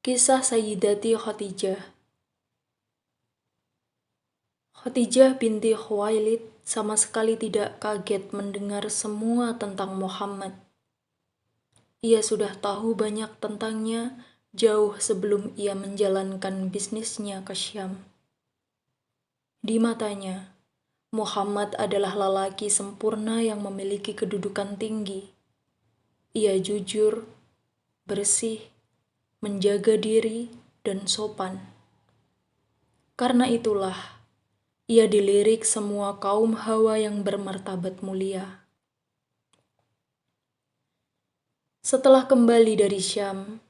Kisah Sayyidati Khadijah. Khadijah binti Khuwailid sama sekali tidak kaget mendengar semua tentang Muhammad. Ia sudah tahu banyak tentangnya jauh sebelum ia menjalankan bisnisnya ke Syam. Di matanya, Muhammad adalah lelaki sempurna yang memiliki kedudukan tinggi. Ia jujur, bersih, menjaga diri, dan sopan. Karena itulah, ia dilirik semua kaum Hawa yang bermartabat mulia. Setelah kembali dari Syam,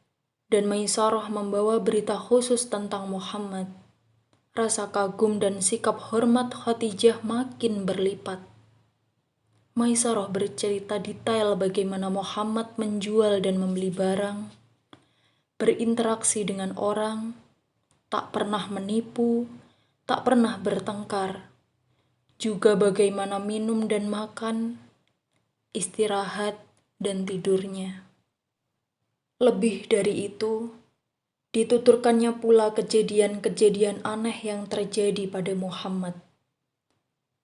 dan Maisarah membawa berita khusus tentang Muhammad, rasa kagum dan sikap hormat Khadijah makin berlipat. Maisarah bercerita detail bagaimana Muhammad menjual dan membeli barang, berinteraksi dengan orang, tak pernah menipu, tak pernah bertengkar, juga bagaimana minum dan makan, istirahat, dan tidurnya. Lebih dari itu, dituturkannya pula kejadian-kejadian aneh yang terjadi pada Muhammad.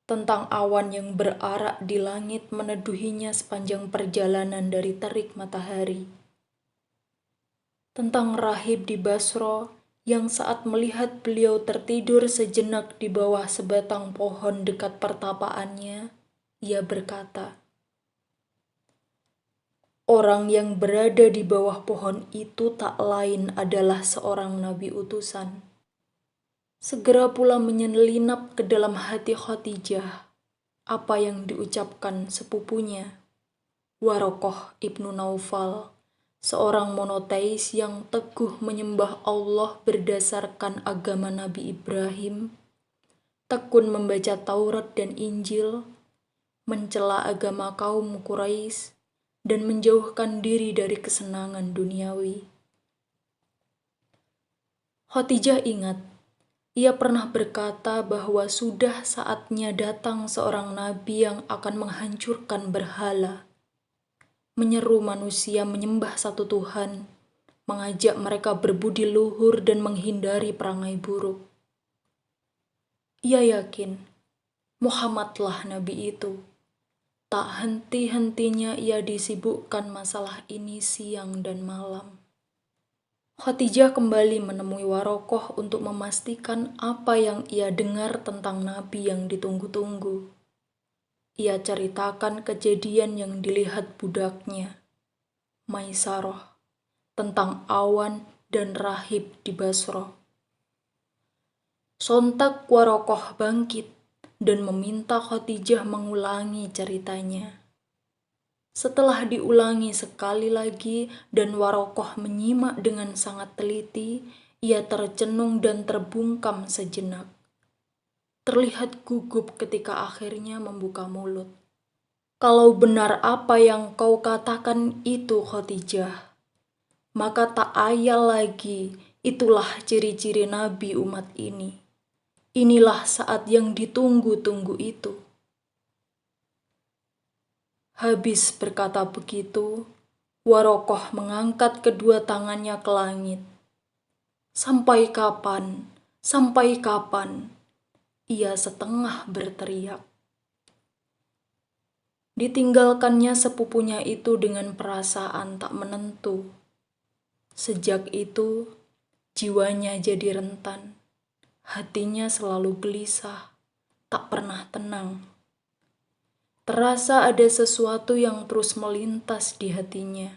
Tentang awan yang berarak di langit meneduhinya sepanjang perjalanan dari terik matahari. Tentang rahib di Basra yang saat melihat beliau tertidur sejenak di bawah sebatang pohon dekat pertapaannya, ia berkata, "Orang yang berada di bawah pohon itu tak lain adalah seorang nabi utusan." Segera pula menyelinap ke dalam hati Khadijah apa yang diucapkan sepupunya, Warokoh ibnu Naufal, seorang monoteis yang teguh menyembah Allah berdasarkan agama Nabi Ibrahim, tekun membaca Taurat dan Injil, mencela agama kaum Quraisy, dan menjauhkan diri dari kesenangan duniawi. Khadijah ingat, ia pernah berkata bahwa sudah saatnya datang seorang nabi yang akan menghancurkan berhala, menyeru manusia menyembah satu Tuhan, mengajak mereka berbudi luhur dan menghindari perangai buruk. Ia yakin Muhammadlah nabi itu. Tak henti-hentinya ia disibukkan masalah ini siang dan malam. Khadijah kembali menemui Warokoh untuk memastikan apa yang ia dengar tentang nabi yang ditunggu-tunggu. Ia ceritakan kejadian yang dilihat budaknya, Maisarah, tentang awan dan rahib di Basra. Sontak Warokoh bangkit dan meminta Khadijah mengulangi ceritanya. Setelah diulangi sekali lagi dan Warokoh menyimak dengan sangat teliti, ia tercenung dan terbungkam sejenak. Terlihat gugup ketika akhirnya membuka mulut. "Kalau benar apa yang kau katakan itu, Khadijah, maka tak ayal lagi, itulah ciri-ciri Nabi umat ini. Inilah saat yang ditunggu-tunggu itu." Habis berkata begitu, Warokoh mengangkat kedua tangannya ke langit. "Sampai kapan? Sampai kapan?" Ia setengah berteriak. Ditinggalkannya sepupunya itu dengan perasaan tak menentu. Sejak itu, jiwanya jadi rentan. Hatinya selalu gelisah, tak pernah tenang. Terasa ada sesuatu yang terus melintas di hatinya.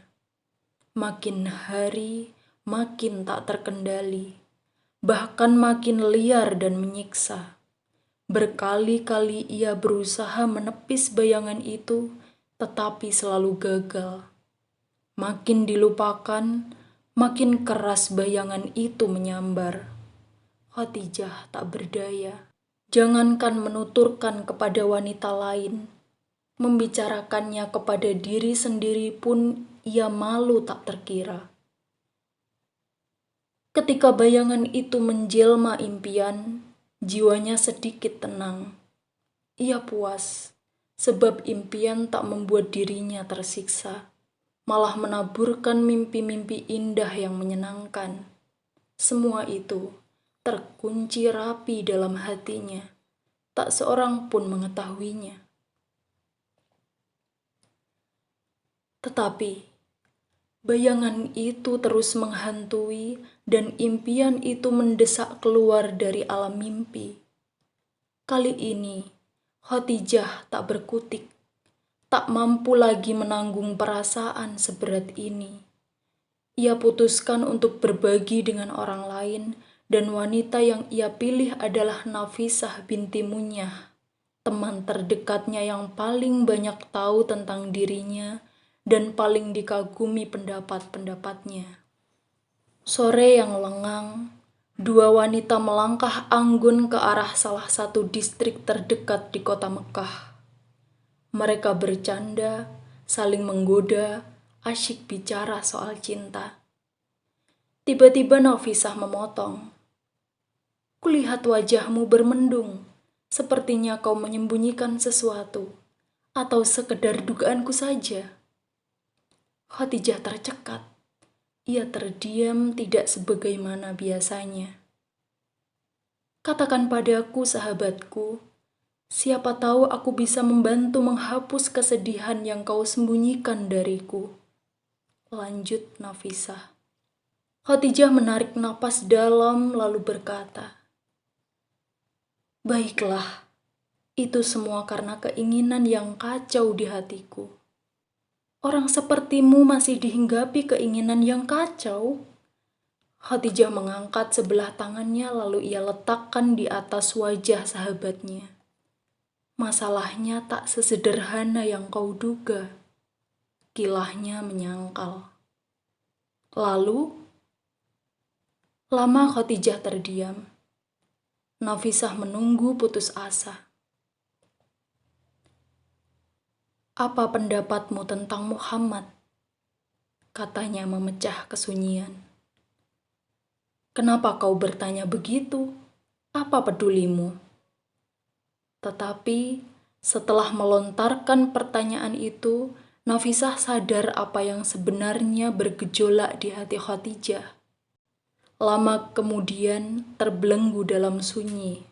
Makin hari, makin tak terkendali, bahkan makin liar dan menyiksa. Berkali-kali ia berusaha menepis bayangan itu, tetapi selalu gagal. Makin dilupakan, makin keras bayangan itu menyambar. Khadijah tak berdaya. Jangankan menuturkan kepada wanita lain, membicarakannya kepada diri sendiri pun ia malu tak terkira. Ketika bayangan itu menjelma impian, jiwanya sedikit tenang. Ia puas, sebab impian tak membuat dirinya tersiksa, malah menaburkan mimpi-mimpi indah yang menyenangkan. Semua itu terkunci rapi dalam hatinya. Tak seorang pun mengetahuinya. Tetapi bayangan itu terus menghantui dan impian itu mendesak keluar dari alam mimpi. Kali ini, Khadijah tak berkutik, tak mampu lagi menanggung perasaan seberat ini. Ia putuskan untuk berbagi dengan orang lain, dan wanita yang ia pilih adalah Nafisah binti Munyah, teman terdekatnya yang paling banyak tahu tentang dirinya dan paling dikagumi pendapat-pendapatnya. Sore yang lengang, dua wanita melangkah anggun ke arah salah satu distrik terdekat di kota Mekah. Mereka bercanda, saling menggoda, asyik bicara soal cinta. Tiba-tiba Nafisah memotong. Kulihat wajahmu bermendung, sepertinya kau menyembunyikan sesuatu, atau sekedar dugaanku saja. Khadijah tercekat. Ia terdiam tidak sebagaimana biasanya. Katakan padaku, sahabatku, siapa tahu aku bisa membantu menghapus kesedihan yang kau sembunyikan dariku. Lanjut Nafisah. Khadijah menarik napas dalam lalu berkata, "Baiklah, itu semua karena keinginan yang kacau di hatiku. Orang sepertimu masih dihinggapi keinginan yang kacau." Khadijah mengangkat sebelah tangannya lalu ia letakkan di atas wajah sahabatnya. "Masalahnya tak sesederhana yang kau duga." Kilahnya menyangkal. Lalu, lama Khadijah terdiam. Nafisah menunggu putus asa. "Apa pendapatmu tentang Muhammad?" katanya memecah kesunyian. "Kenapa kau bertanya begitu? Apa pedulimu?" Tetapi setelah melontarkan pertanyaan itu, Nafisah sadar apa yang sebenarnya bergejolak di hati Khadijah. Lama kemudian terbelenggu dalam sunyi.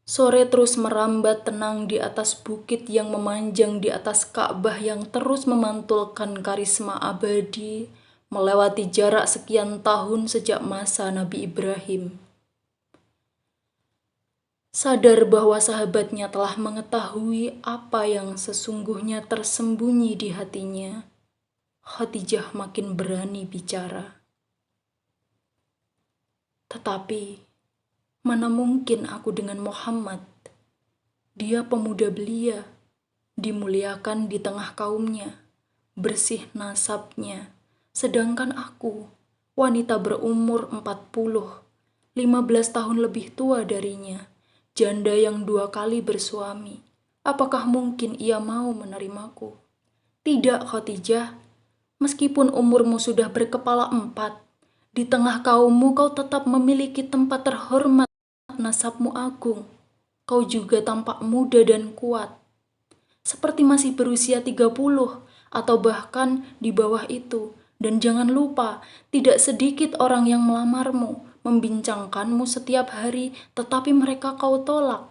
Sore terus merambat tenang di atas bukit yang memanjang di atas Ka'bah yang terus memantulkan karisma abadi melewati jarak sekian tahun sejak masa Nabi Ibrahim. Sadar bahwa sahabatnya telah mengetahui apa yang sesungguhnya tersembunyi di hatinya, Khadijah makin berani bicara. "Tetapi, mana mungkin aku dengan Muhammad? Dia pemuda belia, dimuliakan di tengah kaumnya, bersih nasabnya. Sedangkan aku, wanita berumur 40, 15 tahun lebih tua darinya, janda yang 2 kali bersuami. Apakah mungkin ia mau menerimaku?" "Tidak, Khadijah. Meskipun umurmu sudah berkepala 4, di tengah kaummu kau tetap memiliki tempat terhormat, nasabmu agung. Kau juga tampak muda dan kuat, seperti masih berusia 30 atau bahkan di bawah itu. Dan jangan lupa, tidak sedikit orang yang melamarmu, membincangkanmu setiap hari, tetapi mereka kau tolak."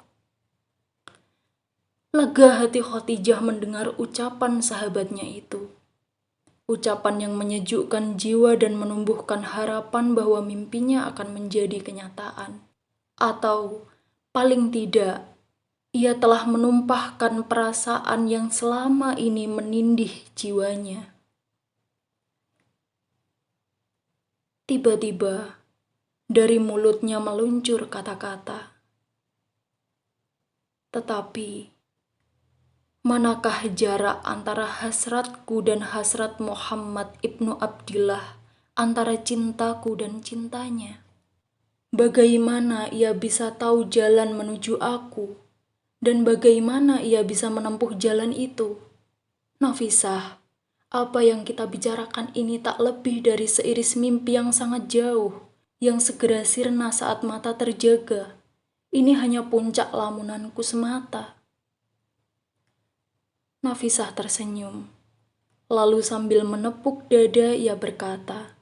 Lega hati Khadijah mendengar ucapan sahabatnya itu. Ucapan yang menyejukkan jiwa dan menumbuhkan harapan bahwa mimpinya akan menjadi kenyataan. Atau paling tidak, ia telah menumpahkan perasaan yang selama ini menindih jiwanya. Tiba-tiba, dari mulutnya meluncur kata-kata, "Tetapi, manakah jarak antara hasratku dan hasrat Muhammad ibnu Abdillah, antara cintaku dan cintanya? Bagaimana ia bisa tahu jalan menuju aku? Dan bagaimana ia bisa menempuh jalan itu? Nafisah, apa yang kita bicarakan ini tak lebih dari seiris mimpi yang sangat jauh, yang segera sirna saat mata terjaga. Ini hanya puncak lamunanku semata." Nafisah tersenyum. Lalu sambil menepuk dada ia berkata,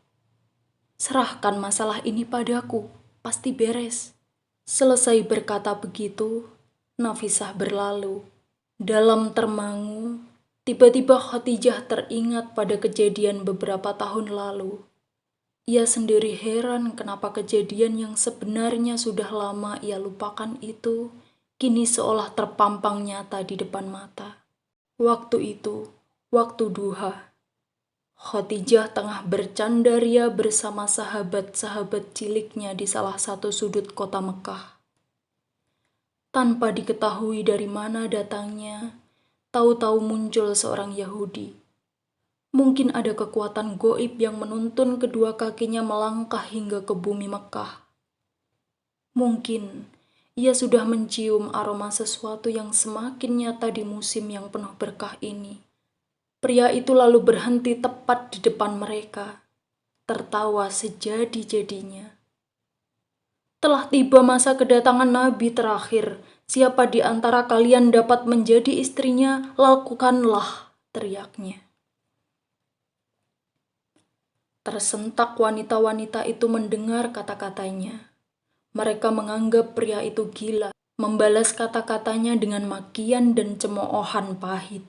Serahkan masalah ini padaku, pasti beres. Selesai berkata begitu, Nafisah berlalu. Dalam termangu, tiba-tiba Khadijah teringat pada kejadian beberapa tahun lalu. Ia sendiri heran kenapa kejadian yang sebenarnya sudah lama ia lupakan itu, kini seolah terpampang nyata di depan mata. Waktu itu, waktu duha, Khadijah tengah bercandaria bersama sahabat-sahabat ciliknya di salah satu sudut kota Mekah. Tanpa diketahui dari mana datangnya, tahu-tahu muncul seorang Yahudi. Mungkin ada kekuatan goib yang menuntun kedua kakinya melangkah hingga ke bumi Mekah. Mungkin ia sudah mencium aroma sesuatu yang semakin nyata di musim yang penuh berkah ini. Pria itu lalu berhenti tepat di depan mereka, tertawa sejadi-jadinya. Telah tiba masa kedatangan Nabi terakhir. Siapa di antara kalian dapat menjadi istrinya, lakukanlah, teriaknya. Tersentak wanita-wanita itu mendengar kata-katanya. Mereka menganggap pria itu gila, membalas kata-katanya dengan makian dan cemoohan pahit,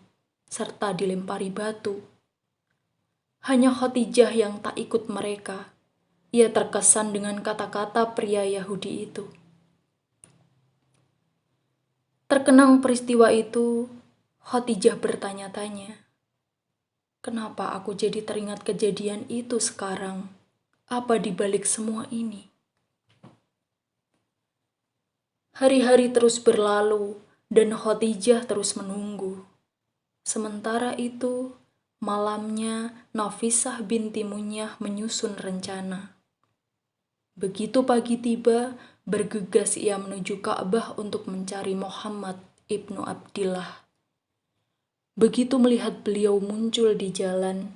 serta dilempari batu. Hanya Khadijah yang tak ikut mereka. Ia terkesan dengan kata-kata pria Yahudi itu. Terkenang peristiwa itu, Khadijah bertanya-tanya, kenapa aku jadi teringat kejadian itu sekarang? Apa di balik semua ini? Hari-hari terus berlalu dan Khadijah terus menunggu. Sementara itu, malamnya Nafisah binti Munyah menyusun rencana. Begitu pagi tiba, bergegas ia menuju Ka'bah untuk mencari Muhammad ibnu Abdillah. Begitu melihat beliau muncul di jalan,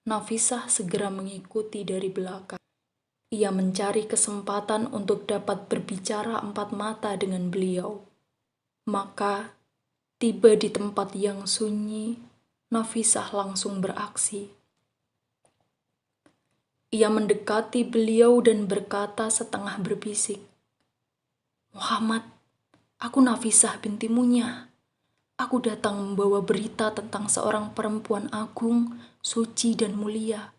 Nafisah segera mengikuti dari belakang. Ia mencari kesempatan untuk dapat berbicara empat mata dengan beliau. Maka, tiba di tempat yang sunyi, Nafisah langsung beraksi. Ia mendekati beliau dan berkata setengah berbisik, Muhammad, aku Nafisah binti Munyah. Aku datang membawa berita tentang seorang perempuan agung, suci dan mulia.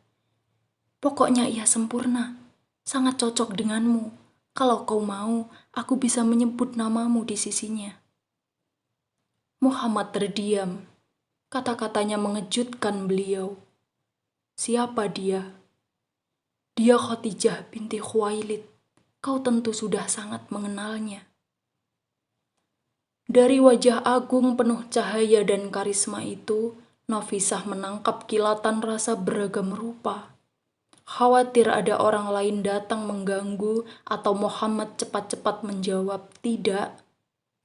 Pokoknya ia sempurna, sangat cocok denganmu. Kalau kau mau, aku bisa menyebut namamu di sisinya. Muhammad terdiam. Kata-katanya mengejutkan beliau. Siapa dia? Dia Khadijah binti Khuwailid. Kau tentu sudah sangat mengenalnya. Dari wajah agung penuh cahaya dan karisma itu, Nafisah menangkap kilatan rasa beragam rupa. Khawatir ada orang lain datang mengganggu atau Muhammad cepat-cepat menjawab tidak,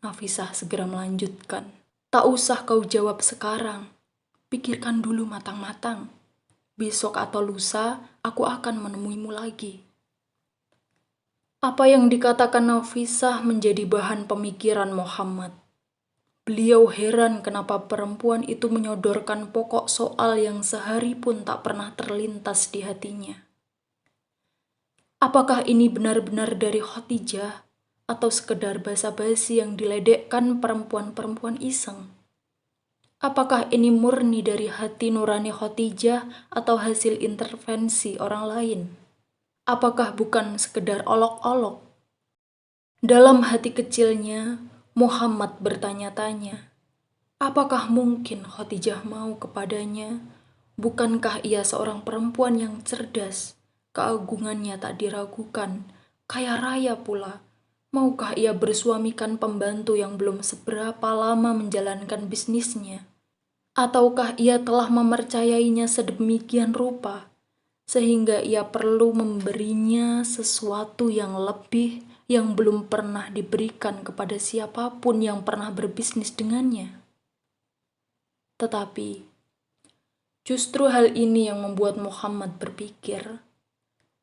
Nafisah segera melanjutkan. Tak usah kau jawab sekarang. Pikirkan dulu matang-matang. Besok atau lusa, aku akan menemuimu lagi. Apa yang dikatakan Nafisah menjadi bahan pemikiran Muhammad. Beliau heran kenapa perempuan itu menyodorkan pokok soal yang sehari pun tak pernah terlintas di hatinya. Apakah ini benar-benar dari Khadijah atau sekedar basa-basi yang diledekkan perempuan-perempuan iseng? Apakah ini murni dari hati nurani Khadijah atau hasil intervensi orang lain? Apakah bukan sekedar olok-olok? Dalam hati kecilnya, Muhammad bertanya-tanya, apakah mungkin Khadijah mau kepadanya? Bukankah ia seorang perempuan yang cerdas, keagungannya tak diragukan, kaya raya pula? Maukah ia bersuamikan pembantu yang belum seberapa lama menjalankan bisnisnya? Ataukah ia telah mempercayainya sedemikian rupa, sehingga ia perlu memberinya sesuatu yang lebih yang belum pernah diberikan kepada siapapun yang pernah berbisnis dengannya? Tetapi, justru hal ini yang membuat Muhammad berpikir,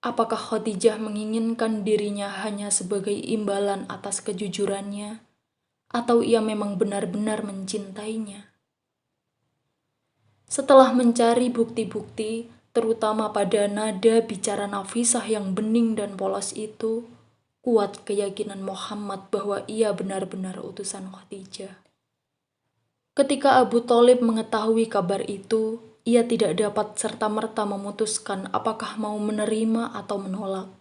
apakah Khadijah menginginkan dirinya hanya sebagai imbalan atas kejujurannya, atau ia memang benar-benar mencintainya? Setelah mencari bukti-bukti, terutama pada nada bicara Nafisah yang bening dan polos itu, kuat keyakinan Muhammad bahwa ia benar-benar utusan Khadijah. Ketika Abu Thalib mengetahui kabar itu, ia tidak dapat serta-merta memutuskan apakah mau menerima atau menolak.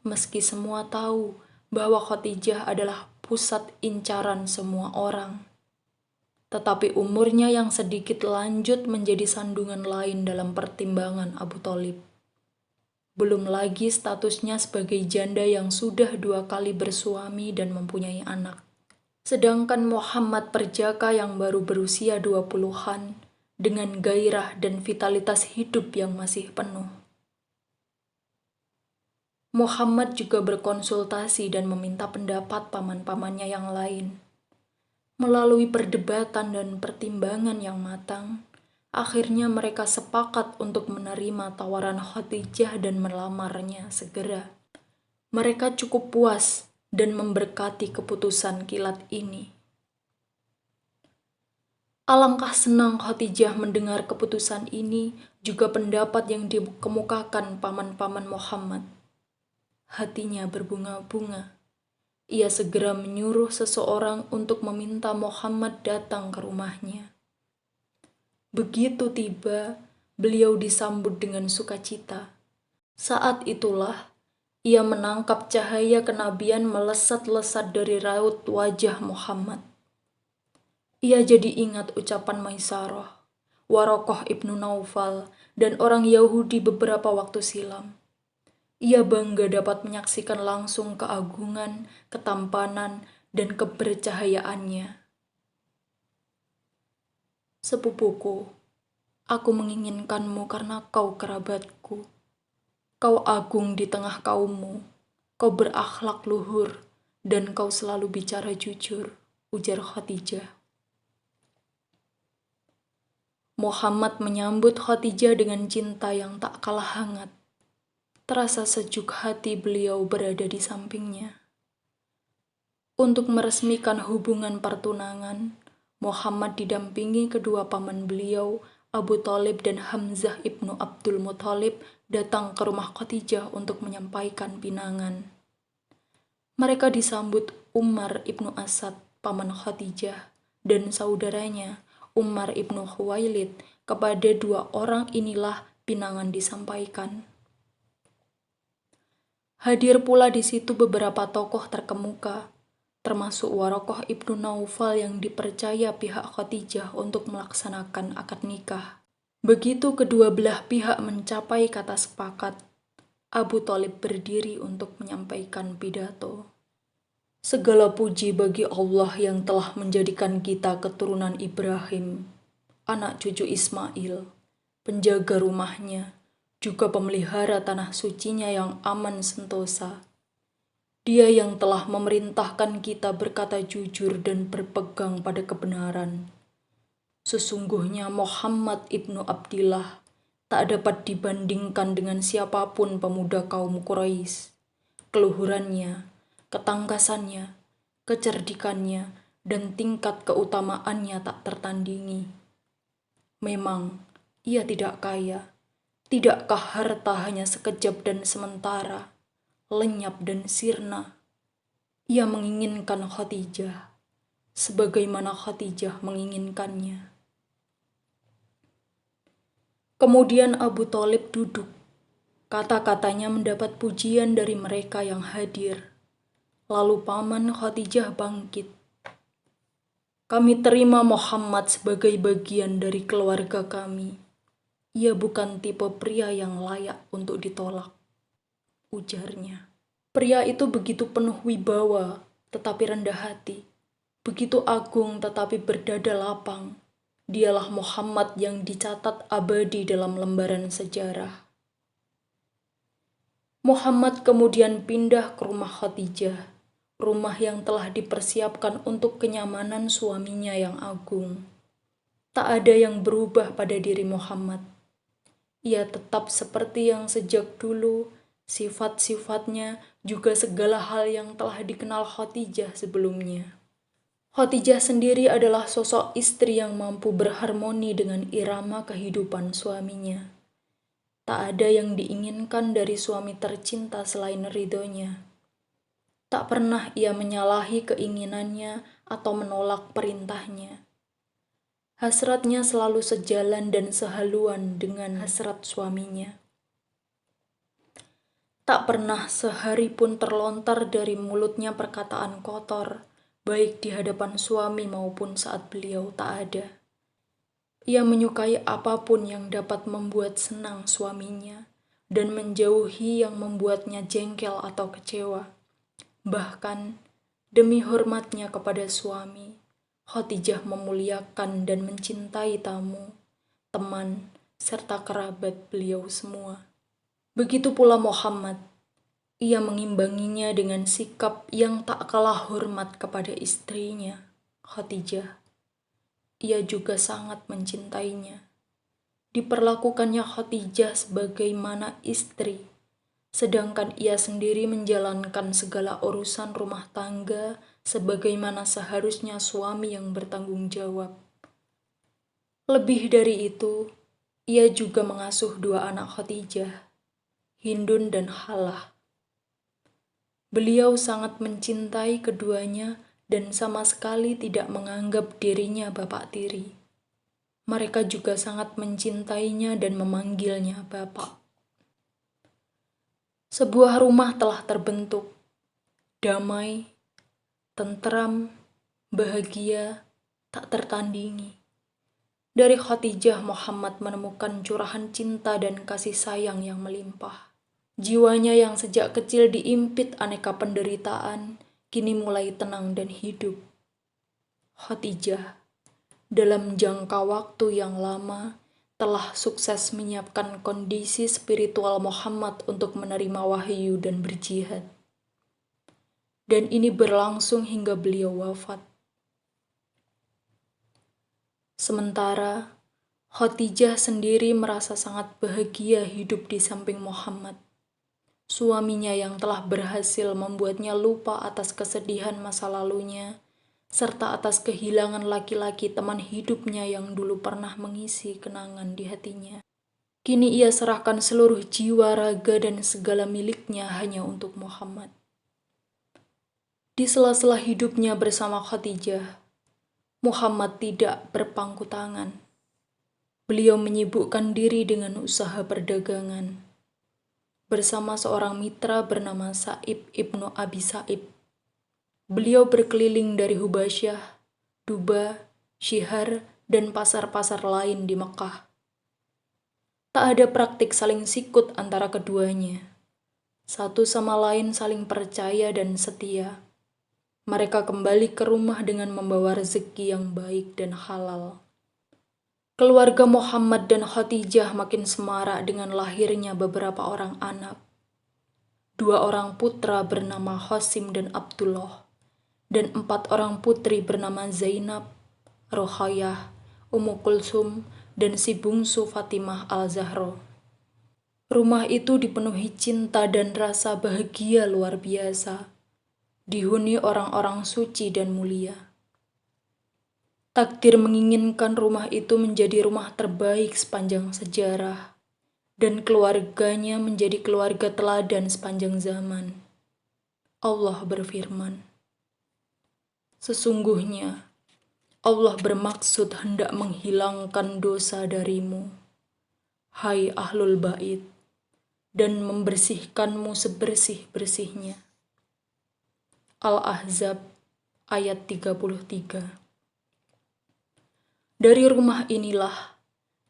Meski semua tahu bahwa Khadijah adalah pusat incaran semua orang, tetapi umurnya yang sedikit lanjut menjadi sandungan lain dalam pertimbangan Abu Thalib. Belum lagi statusnya sebagai janda yang sudah 2 kali bersuami dan mempunyai anak. Sedangkan Muhammad perjaka yang baru berusia 20-an dengan gairah dan vitalitas hidup yang masih penuh. Muhammad juga berkonsultasi dan meminta pendapat paman-pamannya yang lain. Melalui perdebatan dan pertimbangan yang matang, akhirnya mereka sepakat untuk menerima tawaran Khadijah dan melamarnya segera. Mereka cukup puas dan memberkati keputusan kilat ini. Alangkah senang Khadijah mendengar keputusan ini, juga pendapat yang dikemukakan paman-paman Muhammad. Hatinya berbunga-bunga. Ia segera menyuruh seseorang untuk meminta Muhammad datang ke rumahnya. Begitu tiba, beliau disambut dengan sukacita. Saat itulah ia menangkap cahaya kenabian melesat-lesat dari raut wajah Muhammad. Ia jadi ingat ucapan Maisarah, Warokoh ibnu Naufal, dan orang Yahudi beberapa waktu silam. Ia bangga dapat menyaksikan langsung keagungan, ketampanan, dan kebercahayaannya. Sepupuku, aku menginginkanmu karena kau kerabatku. Kau agung di tengah kaummu, kau berakhlak luhur, dan kau selalu bicara jujur, ujar Khadijah. Muhammad menyambut Khadijah dengan cinta yang tak kalah hangat. Terasa sejuk hati beliau berada di sampingnya. Untuk meresmikan hubungan pertunangan, Muhammad didampingi kedua paman beliau, Abu Thalib dan Hamzah ibnu Abdul Muthalib, datang ke rumah Khadijah untuk menyampaikan pinangan. Mereka disambut Umar ibnu Asad, paman Khadijah, dan saudaranya Umar ibnu Khuwailid. Kepada 2 orang inilah pinangan disampaikan. Hadir pula di situ beberapa tokoh terkemuka, termasuk Warokoh ibnu Naufal yang dipercaya pihak Khadijah untuk melaksanakan akad nikah. Begitu kedua belah pihak mencapai kata sepakat, Abu Thalib berdiri untuk menyampaikan pidato. Segala puji bagi Allah yang telah menjadikan kita keturunan Ibrahim, anak cucu Ismail, penjaga rumahnya, juga pemelihara tanah sucinya yang aman sentosa. Dia yang telah memerintahkan kita berkata jujur dan berpegang pada kebenaran. Sesungguhnya Muhammad ibnu Abdillah tak dapat dibandingkan dengan siapapun pemuda kaum Quraisy. Keluhurannya, ketangkasannya, kecerdikannya, dan tingkat keutamaannya tak tertandingi. Memang, ia tidak kaya. Tidakkah harta hanya sekejap dan sementara, lenyap dan sirna? Ia menginginkan Khadijah, sebagaimana Khadijah menginginkannya. Kemudian Abu Thalib duduk. Kata-katanya mendapat pujian dari mereka yang hadir. Lalu paman Khadijah bangkit. Kami terima Muhammad sebagai bagian dari keluarga kami. Ia bukan tipe pria yang layak untuk ditolak, ujarnya. Pria itu begitu penuh wibawa, tetapi rendah hati. Begitu agung tetapi berdada lapang. Dialah Muhammad yang dicatat abadi dalam lembaran sejarah. Muhammad kemudian pindah ke rumah Khadijah, rumah yang telah dipersiapkan untuk kenyamanan suaminya yang agung. Tak ada yang berubah pada diri Muhammad. Ia tetap seperti yang sejak dulu, sifat-sifatnya juga segala hal yang telah dikenal Khadijah sebelumnya. Khadijah sendiri adalah sosok istri yang mampu berharmoni dengan irama kehidupan suaminya. Tak ada yang diinginkan dari suami tercinta selain ridhonya. Tak pernah ia menyalahi keinginannya atau menolak perintahnya. Hasratnya selalu sejalan dan sehaluan dengan hasrat suaminya. Tak pernah sehari pun terlontar dari mulutnya perkataan kotor, baik di hadapan suami maupun saat beliau tak ada. Ia menyukai apapun yang dapat membuat senang suaminya dan menjauhi yang membuatnya jengkel atau kecewa. Bahkan, demi hormatnya kepada suami, Khadijah memuliakan dan mencintai tamu, teman, serta kerabat beliau semua. Begitu pula Muhammad, ia mengimbanginya dengan sikap yang tak kalah hormat kepada istrinya, Khadijah. Ia juga sangat mencintainya. Diperlakukannya Khadijah sebagaimana istri, sedangkan ia sendiri menjalankan segala urusan rumah tangga sebagaimana seharusnya suami yang bertanggung jawab. Lebih dari itu, ia juga mengasuh dua anak Khadijah, Hindun dan Halah. Beliau sangat mencintai keduanya dan sama sekali tidak menganggap dirinya bapak tiri. Mereka juga sangat mencintainya dan memanggilnya bapak. Sebuah rumah telah terbentuk, damai, tentram, bahagia, tak tertandingi. Dari Khadijah, Muhammad menemukan curahan cinta dan kasih sayang yang melimpah. Jiwanya yang sejak kecil diimpit aneka penderitaan, kini mulai tenang dan hidup. Khadijah, dalam jangka waktu yang lama, telah sukses menyiapkan kondisi spiritual Muhammad untuk menerima wahyu dan berjihad. Dan ini berlangsung hingga beliau wafat. Sementara, Khadijah sendiri merasa sangat bahagia hidup di samping Muhammad, suaminya yang telah berhasil membuatnya lupa atas kesedihan masa lalunya, serta atas kehilangan laki-laki teman hidupnya yang dulu pernah mengisi kenangan di hatinya. Kini ia serahkan seluruh jiwa, raga, dan segala miliknya hanya untuk Muhammad. Di sela-sela hidupnya bersama Khadijah, Muhammad tidak berpangku tangan. Beliau menyibukkan diri dengan usaha perdagangan. Bersama seorang mitra bernama Sa'ib ibnu Abi Sa'ib, beliau berkeliling dari Hubasyah, Duba, Syihar, dan pasar-pasar lain di Mekah. Tak ada praktik saling sikut antara keduanya. Satu sama lain saling percaya dan setia. Mereka kembali ke rumah dengan membawa rezeki yang baik dan halal. Keluarga Muhammad dan Khadijah makin semarak dengan lahirnya beberapa orang anak. Dua orang putra bernama Qasim dan Abdullah, dan 4 orang putri bernama Zainab, Ruqayyah, Ummu Kulsum, dan si bungsu Fatimah Al-Zahra. Rumah itu dipenuhi cinta dan rasa bahagia luar biasa, dihuni orang-orang suci dan mulia. Takdir menginginkan rumah itu menjadi rumah terbaik sepanjang sejarah, dan keluarganya menjadi keluarga teladan sepanjang zaman. Allah berfirman, "Sesungguhnya Allah bermaksud hendak menghilangkan dosa darimu, hai ahlul bait, dan membersihkanmu sebersih-bersihnya." Al-Ahzab ayat 33. Dari rumah inilah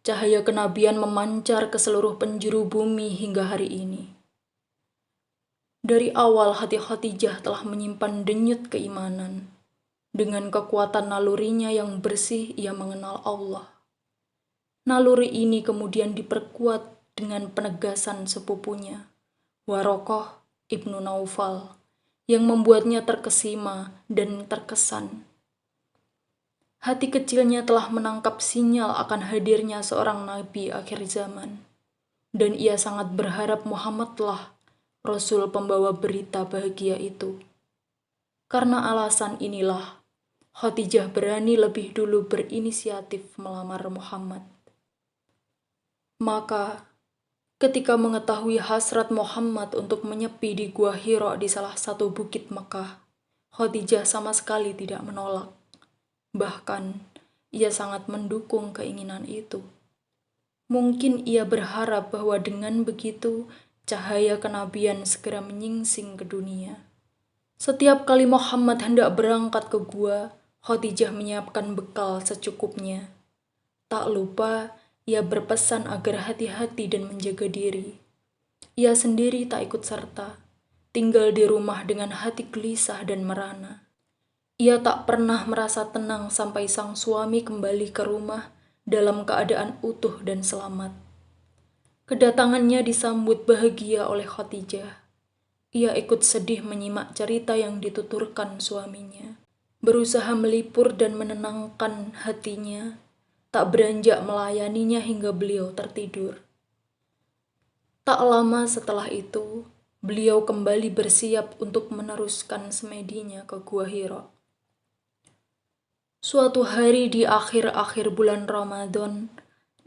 cahaya kenabian memancar ke seluruh penjuru bumi hingga hari ini. Dari awal hati Khadijah telah menyimpan denyut keimanan. Dengan kekuatan nalurinya yang bersih, ia mengenal Allah. Naluri ini kemudian diperkuat dengan penegasan sepupunya, Warokoh ibnu Naufal, yang membuatnya terkesima dan terkesan. Hati kecilnya telah menangkap sinyal akan hadirnya seorang nabi akhir zaman, dan ia sangat berharap Muhammadlah Rasul pembawa berita bahagia itu. Karena alasan inilah, Khadijah berani lebih dulu berinisiatif melamar Muhammad. Maka, Ketika mengetahui hasrat Muhammad untuk menyepi di Gua Hira di salah satu bukit Mekah, Khadijah sama sekali tidak menolak. Bahkan, ia sangat mendukung keinginan itu. Mungkin ia berharap bahwa dengan begitu, cahaya kenabian segera menyingsing ke dunia. Setiap kali Muhammad hendak berangkat ke gua, Khadijah menyiapkan bekal secukupnya. Tak lupa, ia berpesan agar hati-hati dan menjaga diri. Ia sendiri tak ikut serta, tinggal di rumah dengan hati gelisah dan merana. Ia tak pernah merasa tenang sampai sang suami kembali ke rumah dalam keadaan utuh dan selamat. Kedatangannya disambut bahagia oleh Khadijah. Ia ikut sedih menyimak cerita yang dituturkan suaminya. Berusaha melipur dan menenangkan hatinya, tak beranjak melayaninya hingga beliau tertidur. Tak lama setelah itu, beliau kembali bersiap untuk meneruskan semedinya ke Gua Hira. Suatu hari di akhir-akhir bulan Ramadan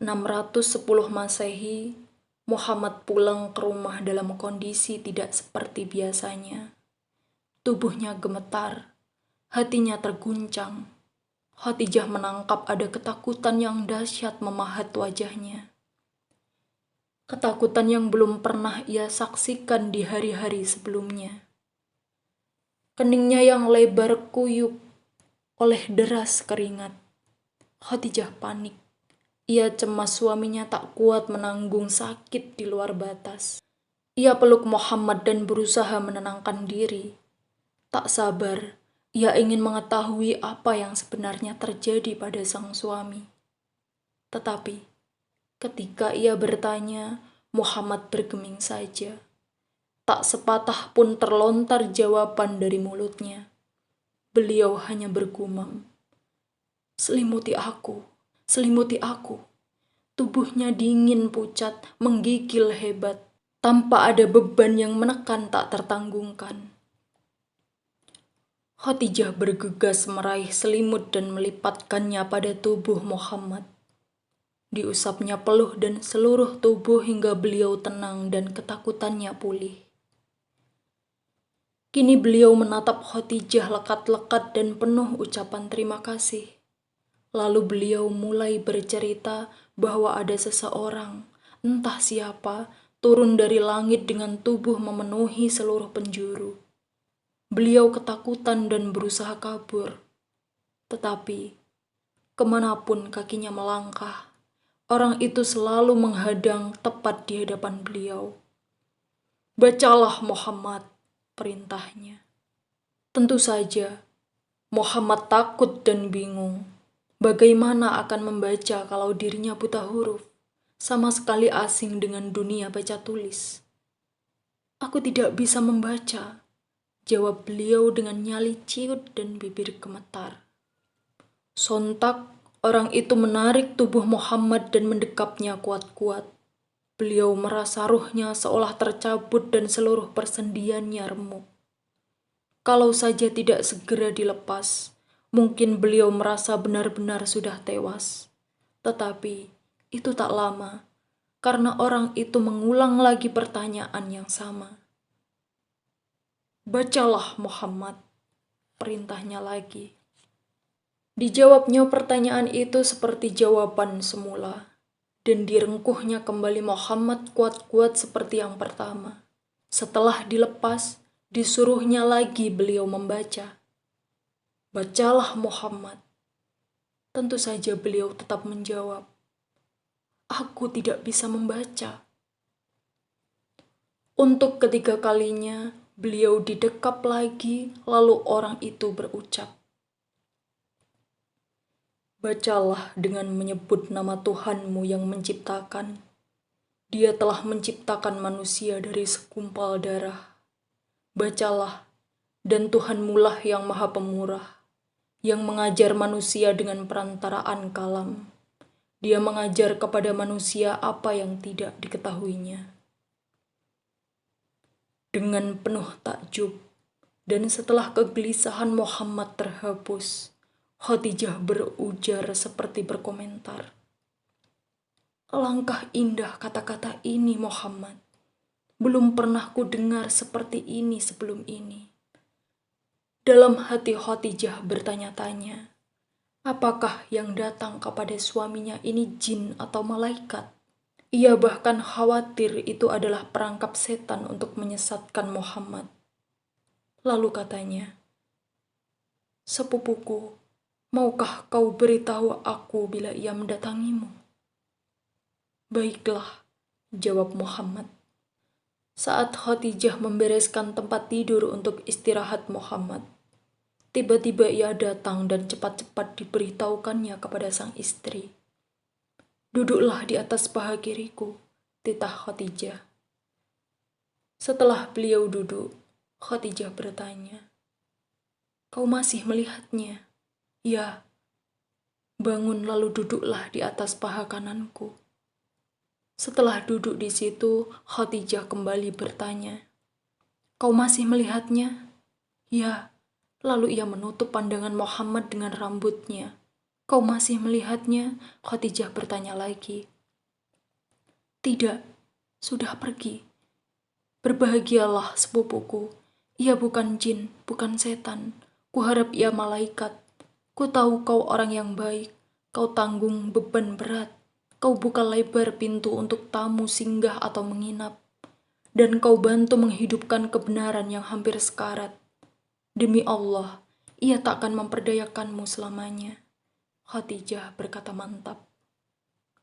610 Masehi, Muhammad pulang ke rumah dalam kondisi tidak seperti biasanya. Tubuhnya gemetar, hatinya terguncang. Khadijah menangkap ada ketakutan yang dahsyat memahat wajahnya. Ketakutan yang belum pernah ia saksikan di hari-hari sebelumnya. Keningnya yang lebar kuyup oleh deras keringat. Khadijah panik. Ia cemas suaminya tak kuat menanggung sakit di luar batas. Ia peluk Muhammad dan berusaha menenangkan diri. Tak sabar, ia ingin mengetahui apa yang sebenarnya terjadi pada sang suami. Tetapi, ketika ia bertanya, Muhammad bergeming saja. Tak sepatah pun terlontar jawaban dari mulutnya. Beliau hanya bergumam, "Selimuti aku, selimuti aku." Tubuhnya dingin pucat, menggigil hebat, tanpa ada beban yang menekan tak tertanggungkan. Khadijah bergegas meraih selimut dan melipatkannya pada tubuh Muhammad. Diusapnya peluh dan seluruh tubuh hingga beliau tenang dan ketakutannya pulih. Kini beliau menatap Khadijah lekat-lekat dan penuh ucapan terima kasih. Lalu beliau mulai bercerita bahwa ada seseorang, entah siapa, turun dari langit dengan tubuh memenuhi seluruh penjuru. Beliau ketakutan dan berusaha kabur. Tetapi, kemanapun kakinya melangkah, orang itu selalu menghadang tepat di hadapan beliau. "Bacalah Muhammad," perintahnya. Tentu saja, Muhammad takut dan bingung. Bagaimana akan membaca kalau dirinya buta huruf, sama sekali asing dengan dunia baca tulis? "Aku tidak bisa membaca," jawab beliau dengan nyali ciut dan bibir gemetar. Sontak, orang itu menarik tubuh Muhammad dan mendekapnya kuat-kuat. Beliau merasa ruhnya seolah tercabut dan seluruh persendiannya remuk. Kalau saja tidak segera dilepas, mungkin beliau merasa benar-benar sudah tewas. Tetapi itu tak lama, karena orang itu mengulang lagi pertanyaan yang sama. "Bacalah Muhammad," perintahnya lagi. Dijawabnya pertanyaan itu seperti jawaban semula, dan direngkuhnya kembali Muhammad kuat-kuat seperti yang pertama. Setelah dilepas, disuruhnya lagi beliau membaca. "Bacalah Muhammad." Tentu saja beliau tetap menjawab, "Aku tidak bisa membaca." Untuk ketiga kalinya, beliau didekap lagi, lalu orang itu berucap, "Bacalah dengan menyebut nama Tuhanmu yang menciptakan. Dia telah menciptakan manusia dari segumpal darah. Bacalah, dan Tuhanmulah yang maha pemurah, yang mengajar manusia dengan perantaraan kalam. Dia mengajar kepada manusia apa yang tidak diketahuinya." Dengan penuh takjub, dan setelah kegelisahan Muhammad terhapus, Khadijah berujar seperti berkomentar, Alangkah indah kata-kata ini, Muhammad. Belum pernah ku dengar seperti ini sebelum ini. Dalam hati Khadijah bertanya-tanya, apakah yang datang kepada suaminya ini jin atau malaikat? Ia bahkan khawatir itu adalah perangkap setan untuk menyesatkan Muhammad. Lalu katanya, sepupuku, maukah kau beritahu aku bila ia mendatangimu? Baiklah, jawab Muhammad. Saat Khadijah membereskan tempat tidur untuk istirahat Muhammad, tiba-tiba ia datang dan cepat-cepat diberitahukannya kepada sang istri. Duduklah di atas paha kiriku, titah Khadijah. Setelah beliau duduk, Khadijah bertanya, kau masih melihatnya? Ya. Bangun lalu duduklah di atas paha kananku. Setelah duduk di situ, Khadijah kembali bertanya, kau masih melihatnya? Ya. Lalu ia menutup pandangan Muhammad dengan rambutnya. Kau masih melihatnya? Khadijah bertanya lagi. Tidak, sudah pergi. Berbahagialah sepupuku. Ia bukan jin, bukan setan. Kuharap ia malaikat. Ku tahu kau orang yang baik. Kau tanggung beban berat. Kau buka lebar pintu untuk tamu singgah atau menginap. Dan kau bantu menghidupkan kebenaran yang hampir sekarat. Demi Allah, ia tak akan memperdayakanmu selamanya. Khadijah berkata mantap.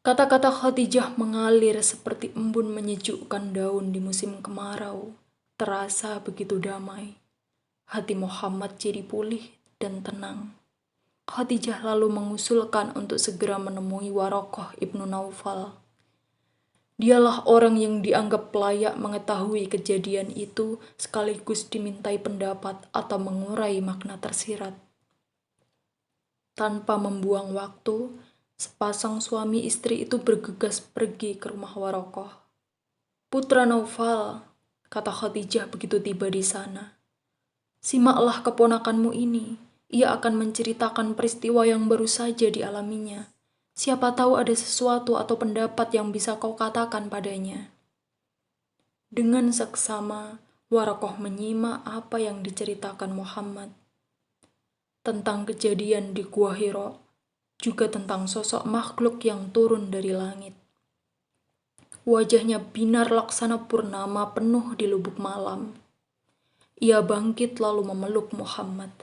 Kata-kata Khadijah mengalir seperti embun menyejukkan daun di musim kemarau. Terasa begitu damai. Hati Muhammad jadi pulih dan tenang. Khadijah lalu mengusulkan untuk segera menemui Warokoh ibnu Naufal. Dialah orang yang dianggap layak mengetahui kejadian itu sekaligus dimintai pendapat atau mengurai makna tersirat. Tanpa membuang waktu, sepasang suami istri itu bergegas pergi ke rumah Warokoh. Putra Naufal, kata Khadijah begitu tiba di sana. Simaklah keponakanmu ini. Ia akan menceritakan peristiwa yang baru saja dialaminya. Siapa tahu ada sesuatu atau pendapat yang bisa kau katakan padanya. Dengan seksama, Warokoh menyimak apa yang diceritakan Muhammad. Tentang kejadian di Gua Hiro, juga tentang sosok makhluk yang turun dari langit. Wajahnya binar laksana purnama penuh di lubuk malam. Ia bangkit lalu memeluk Muhammad.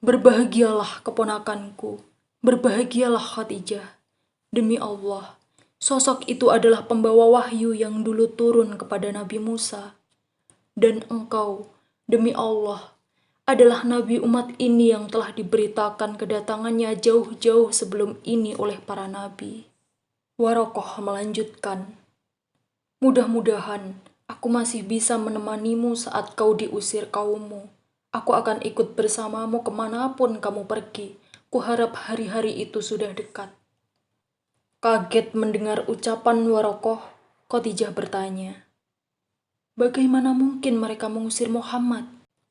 Berbahagialah keponakanku, berbahagialah Khadijah. Demi Allah, sosok itu adalah pembawa wahyu yang dulu turun kepada Nabi Musa. Dan engkau, demi Allah, adalah nabi umat ini yang telah diberitakan kedatangannya jauh-jauh sebelum ini oleh para nabi. Warokoh melanjutkan, mudah-mudahan aku masih bisa menemanimu saat kau diusir kaummu. Aku akan ikut bersamamu kemanapun kamu pergi. Kuharap hari-hari itu sudah dekat. Kaget mendengar ucapan Warokoh, Khadijah bertanya, bagaimana mungkin mereka mengusir Muhammad?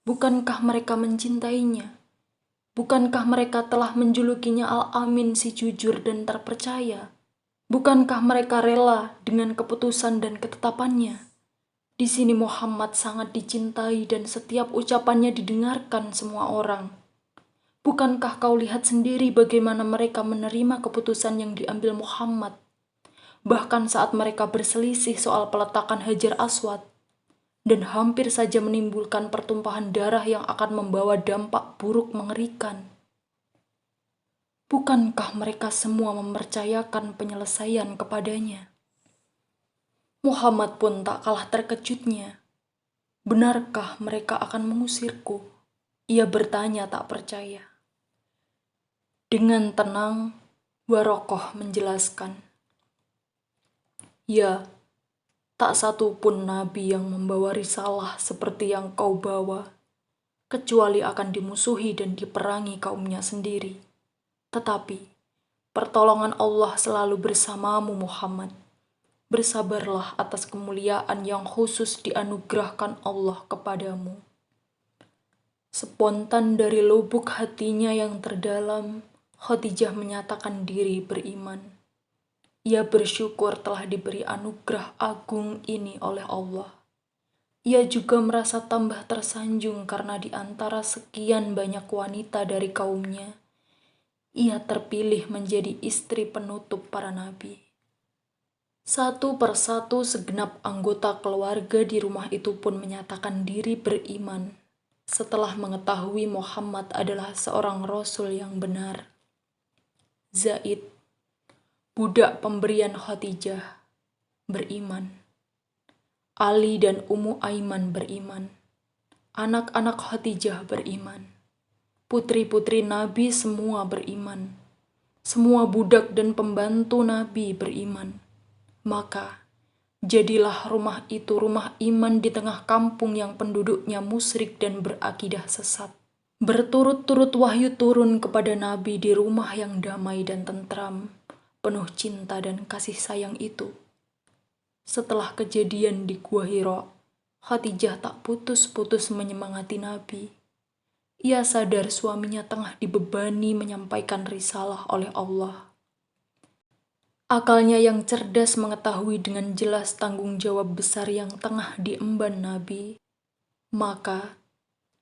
Bukankah mereka mencintainya? Bukankah mereka telah menjulukinya Al-Amin si jujur dan terpercaya? Bukankah mereka rela dengan keputusan dan ketetapannya? Di sini Muhammad sangat dicintai dan setiap ucapannya didengarkan semua orang. Bukankah kau lihat sendiri bagaimana mereka menerima keputusan yang diambil Muhammad? Bahkan saat mereka berselisih soal peletakan Hajar Aswad, dan hampir saja menimbulkan pertumpahan darah yang akan membawa dampak buruk mengerikan. Bukankah mereka semua mempercayakan penyelesaian kepadanya? Muhammad pun tak kalah terkejutnya. Benarkah mereka akan mengusirku? Ia bertanya tak percaya. Dengan tenang, Warokoh menjelaskan. Ya, tak satu pun nabi yang membawa risalah seperti yang kau bawa, kecuali akan dimusuhi dan diperangi kaumnya sendiri. Tetapi, pertolongan Allah selalu bersamamu Muhammad. Bersabarlah atas kemuliaan yang khusus dianugerahkan Allah kepadamu. Spontan dari lubuk hatinya yang terdalam, Khadijah menyatakan diri beriman. Ia bersyukur telah diberi anugerah agung ini oleh Allah. Ia juga merasa tambah tersanjung karena di antara sekian banyak wanita dari kaumnya, ia terpilih menjadi istri penutup para nabi. Satu persatu segenap anggota keluarga di rumah itu pun menyatakan diri beriman setelah mengetahui Muhammad adalah seorang rasul yang benar. Zaid, budak pemberian Khadijah, beriman. Ali dan Ummu Aiman beriman. Anak-anak Khadijah beriman. Putri-putri Nabi semua beriman. Semua budak dan pembantu Nabi beriman. Maka, jadilah rumah itu rumah iman di tengah kampung yang penduduknya musyrik dan berakidah sesat. Berturut-turut wahyu turun kepada Nabi di rumah yang damai dan tentram, penuh cinta dan kasih sayang itu. Setelah kejadian di Gua Hira, Khadijah tak putus-putus menyemangati Nabi. Ia sadar suaminya tengah dibebani menyampaikan risalah oleh Allah. Akalnya yang cerdas mengetahui dengan jelas tanggung jawab besar yang tengah diemban Nabi. Maka,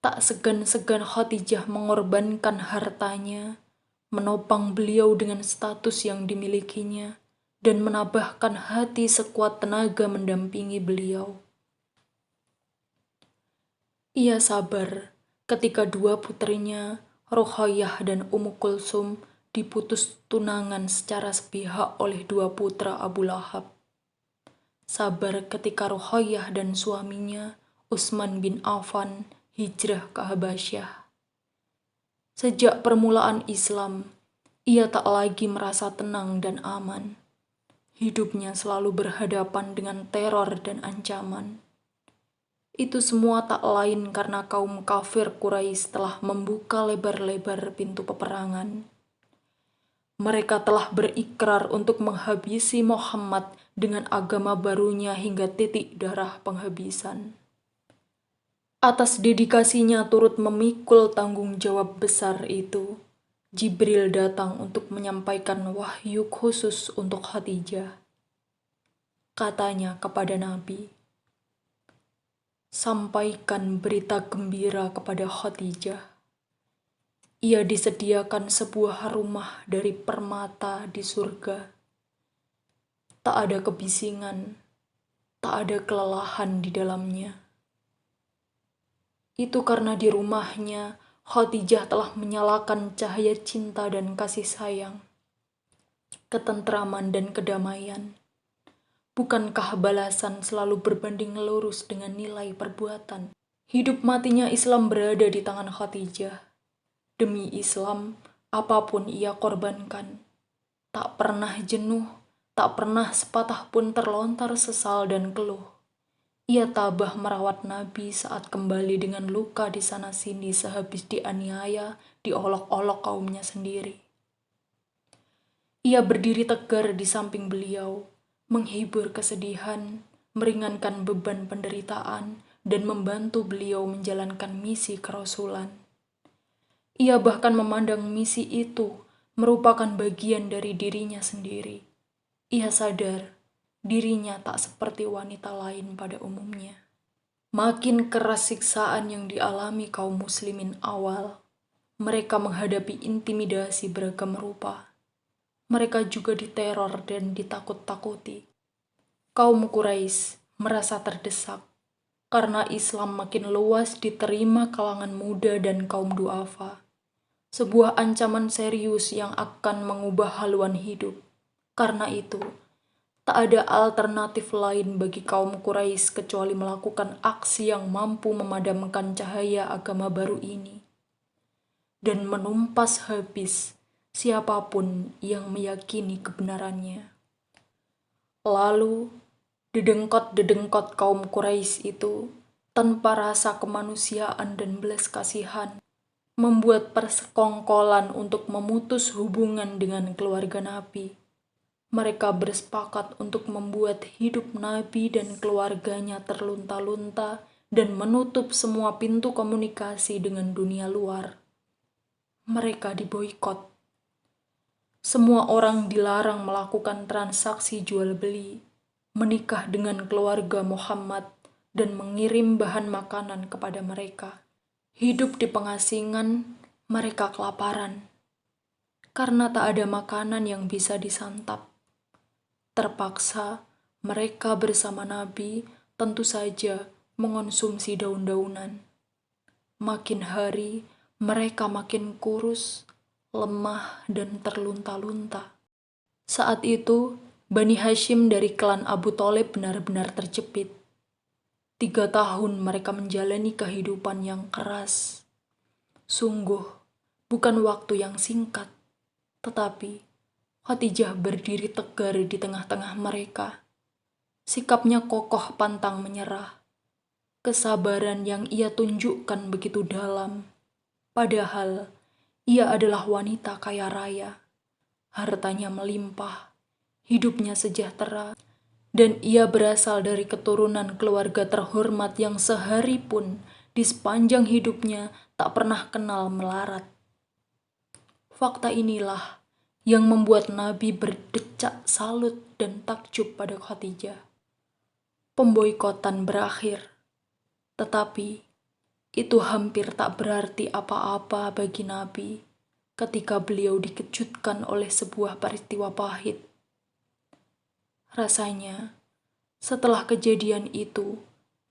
tak segan-segan Khadijah mengorbankan hartanya, menopang beliau dengan status yang dimilikinya, dan menabahkan hati sekuat tenaga mendampingi beliau. Ia sabar ketika dua putrinya, Ruqayyah dan Ummu Kulsum, diputus tunangan secara sepihak oleh dua putra Abu Lahab. Sabar ketika Ruqayyah dan suaminya, Utsman bin Affan, hijrah ke Habasyah. Sejak permulaan Islam, ia tak lagi merasa tenang dan aman. Hidupnya selalu berhadapan dengan teror dan ancaman. Itu semua tak lain karena kaum kafir Quraisy telah membuka lebar-lebar pintu peperangan. Mereka telah berikrar untuk menghabisi Muhammad dengan agama barunya hingga titik darah penghabisan. Atas dedikasinya turut memikul tanggung jawab besar itu, Jibril datang untuk menyampaikan wahyu khusus untuk Khadijah. Katanya kepada Nabi, sampaikan berita gembira kepada Khadijah. Ia disediakan sebuah rumah dari permata di surga. Tak ada kebisingan, tak ada kelelahan di dalamnya. Itu karena di rumahnya Khadijah telah menyalakan cahaya cinta dan kasih sayang, ketentraman dan kedamaian. Bukankah balasan selalu berbanding lurus dengan nilai perbuatan? Hidup matinya Islam berada di tangan Khadijah. Demi Islam, apapun ia korbankan. Tak pernah jenuh, tak pernah sepatah pun terlontar sesal dan keluh. Ia tabah merawat Nabi saat kembali dengan luka di sana-sini sehabis dianiaya, diolok-olok kaumnya sendiri. Ia berdiri tegar di samping beliau, menghibur kesedihan, meringankan beban penderitaan, dan membantu beliau menjalankan misi kerasulan. Ia bahkan memandang misi itu merupakan bagian dari dirinya sendiri. Ia sadar dirinya tak seperti wanita lain pada umumnya. Makin keras siksaan yang dialami kaum muslimin awal, mereka menghadapi intimidasi beragam rupa. Mereka juga diteror dan ditakut-takuti. Kaum Quraisy merasa terdesak karena Islam makin luas diterima kalangan muda dan kaum duafa. Sebuah ancaman serius yang akan mengubah haluan hidup. Karena itu, tak ada alternatif lain bagi kaum Quraisy kecuali melakukan aksi yang mampu memadamkan cahaya agama baru ini dan menumpas habis siapapun yang meyakini kebenarannya. Lalu, dedengkot-dedengkot kaum Quraisy itu tanpa rasa kemanusiaan dan belas kasihan membuat persekongkolan untuk memutus hubungan dengan keluarga Nabi. Mereka bersepakat untuk membuat hidup Nabi dan keluarganya terlunta-lunta dan menutup semua pintu komunikasi dengan dunia luar. Mereka diboikot. Semua orang dilarang melakukan transaksi jual-beli, menikah dengan keluarga Muhammad, dan mengirim bahan makanan kepada mereka. Hidup di pengasingan, mereka kelaparan, karena tak ada makanan yang bisa disantap. Terpaksa, mereka bersama Nabi tentu saja mengonsumsi daun-daunan. Makin hari, mereka makin kurus, lemah, dan terlunta-lunta. Saat itu, Bani Hashim dari klan Abu Thalib benar-benar terjepit. 3 tahun mereka menjalani kehidupan yang keras. Sungguh, bukan waktu yang singkat, tetapi Khadijah berdiri tegar di tengah-tengah mereka. Sikapnya kokoh pantang menyerah. Kesabaran yang ia tunjukkan begitu dalam. Padahal, ia adalah wanita kaya raya. Hartanya melimpah, hidupnya sejahtera, dan ia berasal dari keturunan keluarga terhormat yang sehari pun di sepanjang hidupnya tak pernah kenal melarat. Fakta inilah yang membuat Nabi berdecak salut dan takjub pada Khadijah. Pemboikotan berakhir, tetapi itu hampir tak berarti apa-apa bagi Nabi ketika beliau dikejutkan oleh sebuah peristiwa pahit. Rasanya, setelah kejadian itu,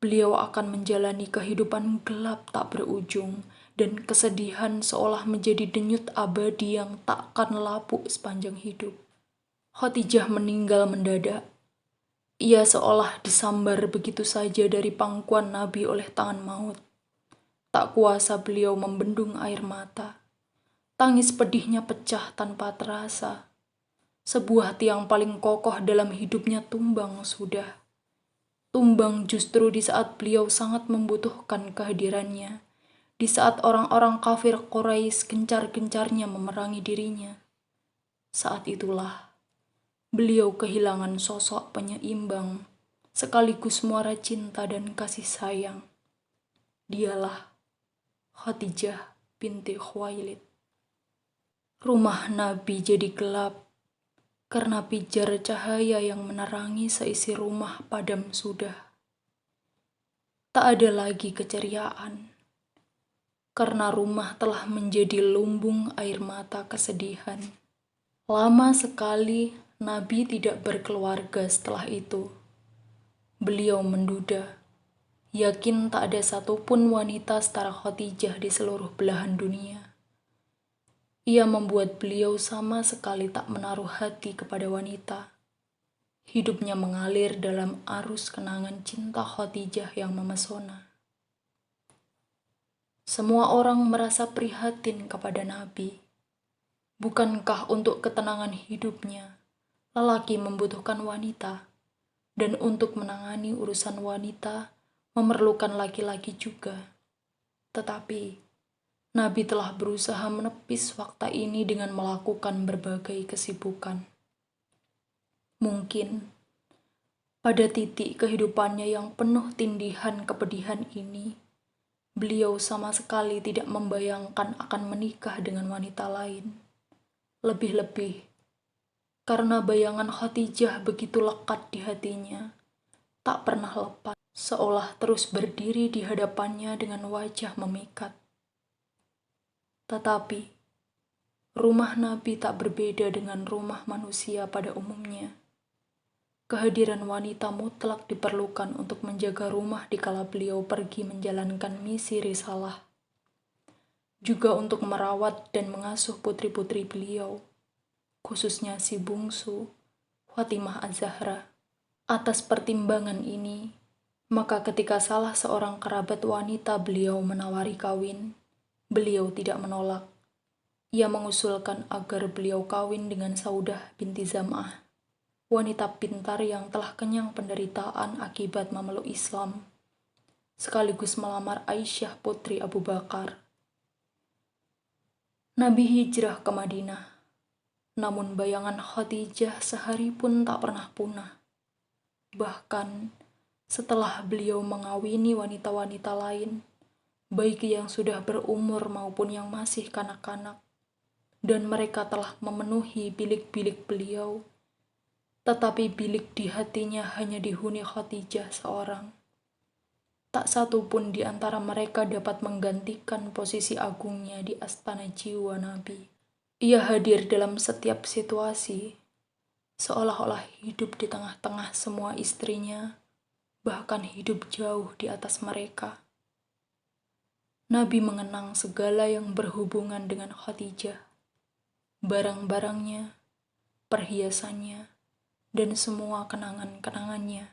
beliau akan menjalani kehidupan gelap tak berujung dan kesedihan seolah menjadi denyut abadi yang takkan lapuk sepanjang hidup. Khadijah meninggal mendadak. Ia seolah disambar begitu saja dari pangkuan Nabi oleh tangan maut. Tak kuasa beliau membendung air mata. Tangis pedihnya pecah tanpa terasa. Sebuah tiang paling kokoh dalam hidupnya tumbang sudah. Tumbang justru di saat beliau sangat membutuhkan kehadirannya. Di saat orang-orang kafir Quraisy gencar-gencarnya memerangi dirinya. Saat itulah beliau kehilangan sosok penyeimbang, sekaligus muara cinta dan kasih sayang. Dialah Khadijah binti Khuwailid. Rumah Nabi jadi gelap karena pijar cahaya yang menerangi seisi rumah padam sudah. Tak ada lagi keceriaan, karena rumah telah menjadi lumbung air mata kesedihan. Lama sekali Nabi tidak berkeluarga setelah itu. Beliau menduda, yakin tak ada satupun wanita setara Khadijah di seluruh belahan dunia. Ia membuat beliau sama sekali tak menaruh hati kepada wanita. Hidupnya mengalir dalam arus kenangan cinta Khadijah yang memesona. Semua orang merasa prihatin kepada Nabi. Bukankah untuk ketenangan hidupnya, lelaki membutuhkan wanita, dan untuk menangani urusan wanita memerlukan laki-laki juga. Tetapi, Nabi telah berusaha menepis fakta ini dengan melakukan berbagai kesibukan. Mungkin, pada titik kehidupannya yang penuh tindihan kepedihan ini, beliau sama sekali tidak membayangkan akan menikah dengan wanita lain. Lebih-lebih, karena bayangan Khadijah begitu lekat di hatinya, tak pernah lepas, seolah terus berdiri di hadapannya dengan wajah memikat. Tetapi, rumah Nabi tak berbeda dengan rumah manusia pada umumnya. Kehadiran wanita mutlak diperlukan untuk menjaga rumah dikala beliau pergi menjalankan misi risalah. Juga untuk merawat dan mengasuh putri-putri beliau, khususnya si bungsu, Fatimah Az-Zahra. Atas pertimbangan ini, maka ketika salah seorang kerabat wanita beliau menawari kawin, beliau tidak menolak. Ia mengusulkan agar beliau kawin dengan Saudah binti Zam'ah, wanita pintar yang telah kenyang penderitaan akibat memeluk Islam, sekaligus melamar Aisyah putri Abu Bakar. Nabi hijrah ke Madinah, namun bayangan Khadijah sehari pun tak pernah punah. Bahkan setelah beliau mengawini wanita-wanita lain, baik yang sudah berumur maupun yang masih kanak-kanak, dan mereka telah memenuhi bilik-bilik beliau, tetapi bilik di hatinya hanya dihuni Khadijah seorang. Tak satu pun di antara mereka dapat menggantikan posisi agungnya di astana jiwa Nabi. Ia hadir dalam setiap situasi, seolah-olah hidup di tengah-tengah semua istrinya, bahkan hidup jauh di atas mereka. Nabi mengenang segala yang berhubungan dengan Khadijah, barang-barangnya, perhiasannya, dan semua kenangan-kenangannya.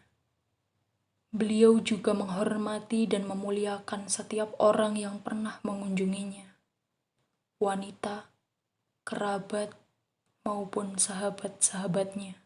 Beliau juga menghormati dan memuliakan setiap orang yang pernah mengunjunginya, wanita, kerabat, maupun sahabat-sahabatnya.